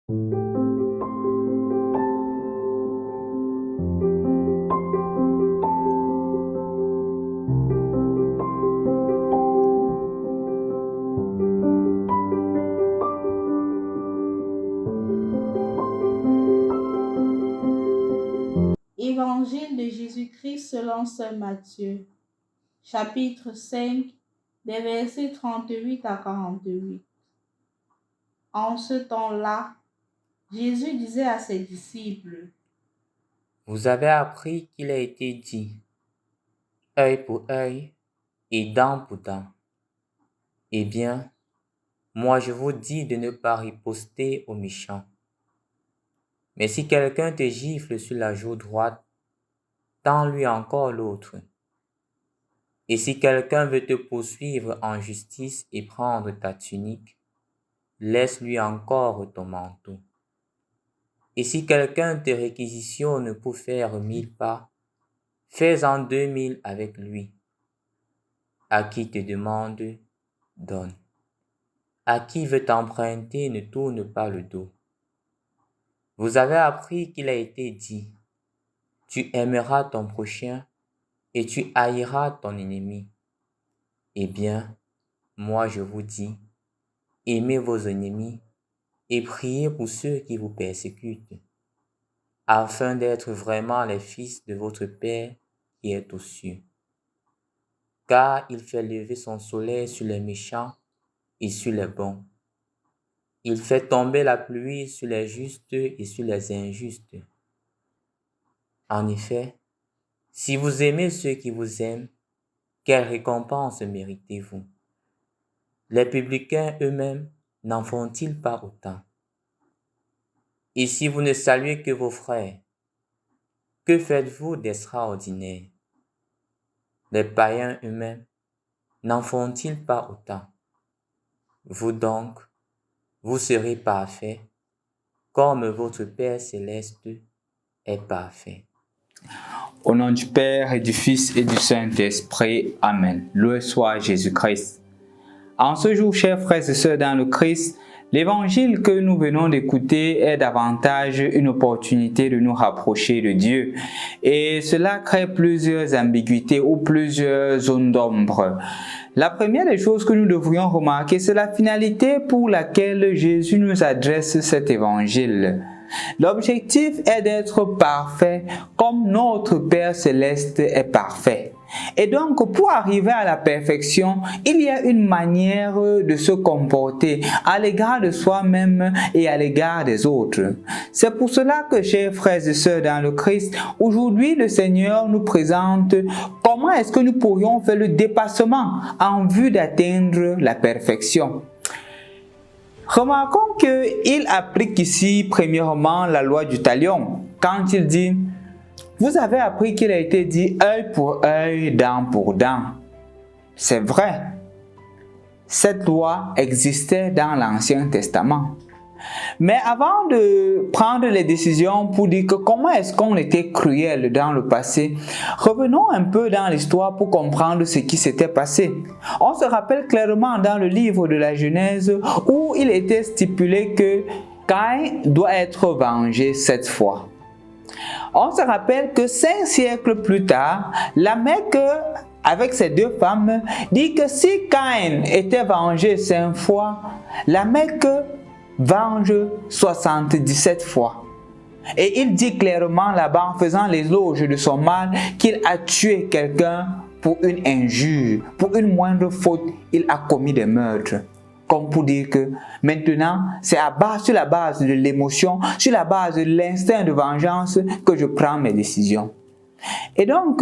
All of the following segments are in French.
Évangile de Jésus-Christ selon saint Matthieu, chapitre 5, des versets 38 à 48. En ce temps-là, Jésus disait à ses disciples, « Vous avez appris qu'il a été dit, œil pour œil et dent pour dent. Eh bien, moi je vous dis de ne pas riposter aux méchants. Mais si quelqu'un te gifle sur la joue droite, tends-lui encore l'autre. Et si quelqu'un veut te poursuivre en justice et prendre ta tunique, laisse-lui encore ton manteau. Et si quelqu'un te réquisitionne pour faire 1000 pas, fais-en 2000 avec lui. À qui te demande, donne. À qui veut t'emprunter, ne tourne pas le dos. Vous avez appris qu'il a été dit, tu aimeras ton prochain et tu haïras ton ennemi. Eh bien, moi je vous dis, aimez vos ennemis et priez pour ceux qui vous persécutent, afin d'être vraiment les fils de votre Père qui est aux cieux. Car il fait lever son soleil sur les méchants et sur les bons. Il fait tomber la pluie sur les justes et sur les injustes. En effet, si vous aimez ceux qui vous aiment, quelle récompense méritez-vous? Les publicains eux-mêmes n'en font-ils pas autant? Et si vous ne saluez que vos frères, que faites-vous d'extraordinaire? Les païens eux-mêmes n'en font-ils pas autant? Vous donc, vous serez parfaits, comme votre Père céleste est parfait. Au nom du Père et du Fils et du Saint-Esprit. Amen. Loué soit Jésus-Christ. En ce jour, chers frères et sœurs dans le Christ, l'évangile que nous venons d'écouter est davantage une opportunité de nous rapprocher de Dieu. Et cela crée plusieurs ambiguïtés ou plusieurs zones d'ombre. La première des choses que nous devrions remarquer, c'est la finalité pour laquelle Jésus nous adresse cet évangile. L'objectif est d'être parfait comme notre Père céleste est parfait. Et donc, pour arriver à la perfection, il y a une manière de se comporter à l'égard de soi-même et à l'égard des autres. C'est pour cela que, chers frères et sœurs dans le Christ, aujourd'hui le Seigneur nous présente comment est-ce que nous pourrions faire le dépassement en vue d'atteindre la perfection. Remarquons qu'il applique ici premièrement la loi du talion quand il dit « Vous avez appris qu'il a été dit œil pour œil, dent pour dent ». C'est vrai. Cette loi existait dans l'Ancien Testament. Mais avant de prendre les décisions pour dire que comment est-ce qu'on était cruel dans le passé, revenons un peu dans l'histoire pour comprendre ce qui s'était passé. On se rappelle clairement dans le livre de la Genèse où il était stipulé que Caïn doit être vengé 7 fois. On se rappelle que 5 siècles plus tard, Lamech avec ses 2 femmes dit que si Caïn était vengé 5 fois, Lamech venge 77 fois. Et il dit clairement là-bas, en faisant l'éloge de son mal, qu'il a tué quelqu'un pour une injure, pour une moindre faute, il a commis des meurtres. Comme pour dire que maintenant, c'est sur la base de l'émotion, sur la base de l'instinct de vengeance que je prends mes décisions. Et donc,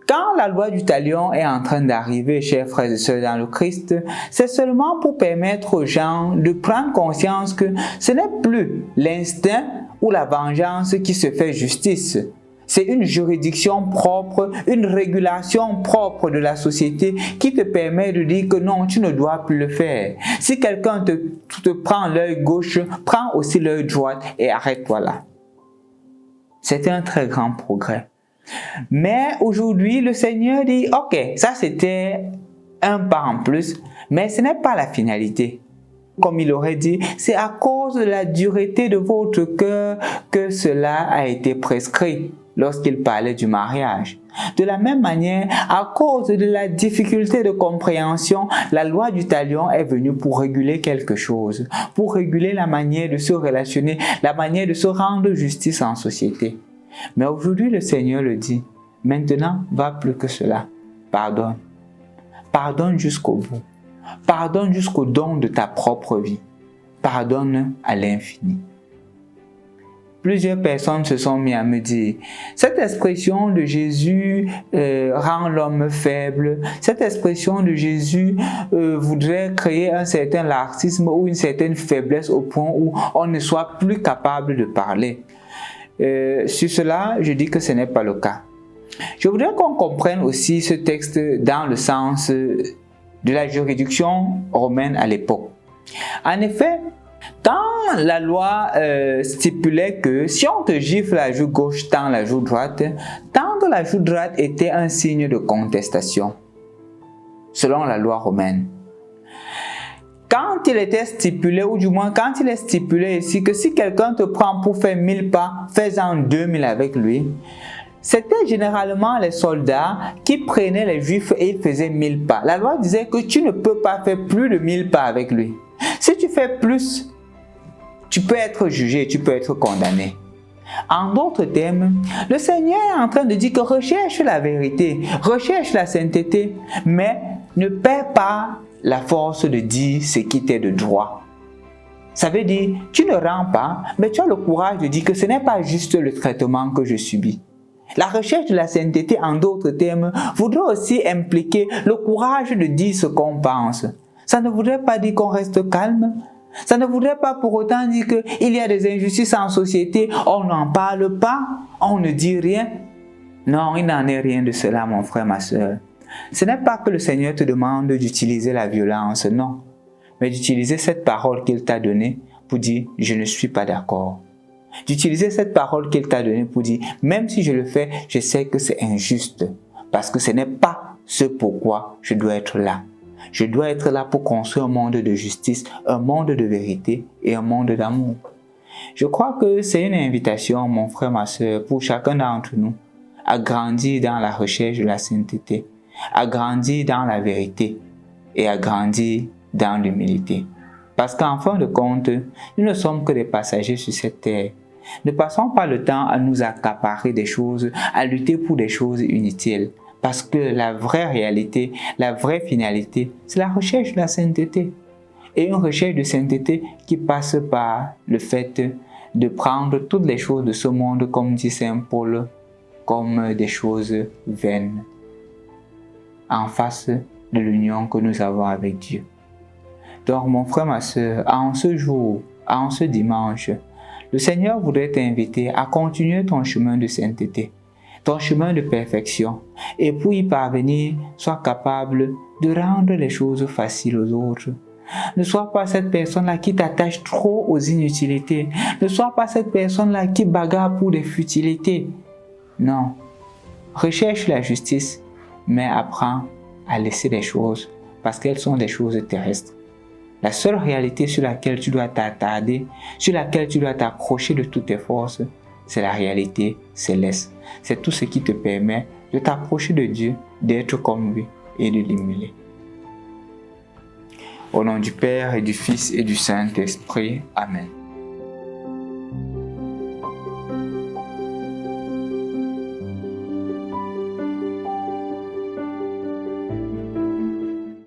quand la loi du talion est en train d'arriver, chers frères et sœurs dans le Christ, c'est seulement pour permettre aux gens de prendre conscience que ce n'est plus l'instinct ou la vengeance qui se fait justice. C'est une juridiction propre, une régulation propre de la société qui te permet de dire que non, tu ne dois plus le faire. Si quelqu'un te prend l'œil gauche, prends aussi l'œil droit et arrête-toi là. C'est un très grand progrès. Mais aujourd'hui, le Seigneur dit, ok, ça c'était un pas en plus, mais ce n'est pas la finalité. Comme il aurait dit, c'est à cause cause de la dureté de votre cœur que cela a été prescrit lorsqu'il parlait du mariage. De la même manière, à cause de la difficulté de compréhension, la loi du talion est venue pour réguler quelque chose, pour réguler la manière de se relationner, la manière de se rendre justice en société. Mais aujourd'hui, le Seigneur le dit, maintenant, va plus que cela. Pardonne. Pardonne jusqu'au bout. Pardonne jusqu'au don de ta propre vie. Pardonne à l'infini. Plusieurs personnes se sont mis à me dire, cette expression de Jésus rend l'homme faible, cette expression de Jésus voudrait créer un certain laxisme ou une certaine faiblesse au point où on ne soit plus capable de parler. Sur cela, je dis que ce n'est pas le cas. Je voudrais qu'on comprenne aussi ce texte dans le sens de la juridiction romaine à l'époque. En effet, quand la loi stipulait que si on te gifle la joue gauche, tends la joue droite, tendre la joue droite était un signe de contestation, selon la loi romaine. Quand il était stipulé, ou du moins quand il est stipulé ici, que si quelqu'un te prend pour faire 1000 pas, fais-en 2000 avec lui, c'était généralement les soldats qui prenaient les juifs et ils faisaient 1000 pas. La loi disait que tu ne peux pas faire plus de 1000 pas avec lui. Si tu fais plus, tu peux être jugé, tu peux être condamné. En d'autres termes, le Seigneur est en train de dire que recherche la vérité, recherche la sainteté, mais ne perds pas la force de dire ce qui t'est de droit. Ça veut dire, tu ne rends pas, mais tu as le courage de dire que ce n'est pas juste le traitement que je subis. La recherche de la sainteté, en d'autres termes, voudrait aussi impliquer le courage de dire ce qu'on pense. Ça ne voudrait pas dire qu'on reste calme. Ça ne voudrait pas pour autant dire qu'il y a des injustices en société, on n'en parle pas, on ne dit rien. Non, il n'en est rien de cela, mon frère, ma soeur. Ce n'est pas que le Seigneur te demande d'utiliser la violence, non. Mais d'utiliser cette parole qu'il t'a donnée pour dire « je ne suis pas d'accord ». D'utiliser cette parole qu'il t'a donnée pour dire « même si je le fais, je sais que c'est injuste, parce que ce n'est pas ce pourquoi je dois être là. Je dois être là pour construire un monde de justice, un monde de vérité et un monde d'amour. » Je crois que c'est une invitation, mon frère, ma soeur, pour chacun d'entre nous, à grandir dans la recherche de la sainteté, à grandir dans la vérité et à grandir dans l'humilité. Parce qu'en fin de compte, nous ne sommes que des passagers sur cette terre. Ne passons pas le temps à nous accaparer des choses, à lutter pour des choses inutiles. Parce que la vraie réalité, la vraie finalité, c'est la recherche de la sainteté. Et une recherche de sainteté qui passe par le fait de prendre toutes les choses de ce monde, comme dit Saint Paul, comme des choses vaines, en face de l'union que nous avons avec Dieu. Donc mon frère, ma soeur, en ce jour, en ce dimanche, le Seigneur voudrait t'inviter à continuer ton chemin de sainteté, ton chemin de perfection, et pour y parvenir, sois capable de rendre les choses faciles aux autres. Ne sois pas cette personne-là qui t'attache trop aux inutilités. Ne sois pas cette personne-là qui bagarre pour des futilités. Non. Recherche la justice, mais apprends à laisser les choses parce qu'elles sont des choses terrestres. La seule réalité sur laquelle tu dois t'attarder, sur laquelle tu dois t'accrocher de toutes tes forces, c'est la réalité céleste. C'est tout ce qui te permet de t'approcher de Dieu, d'être comme lui et de l'imiter. Au nom du Père et du Fils et du Saint-Esprit. Amen.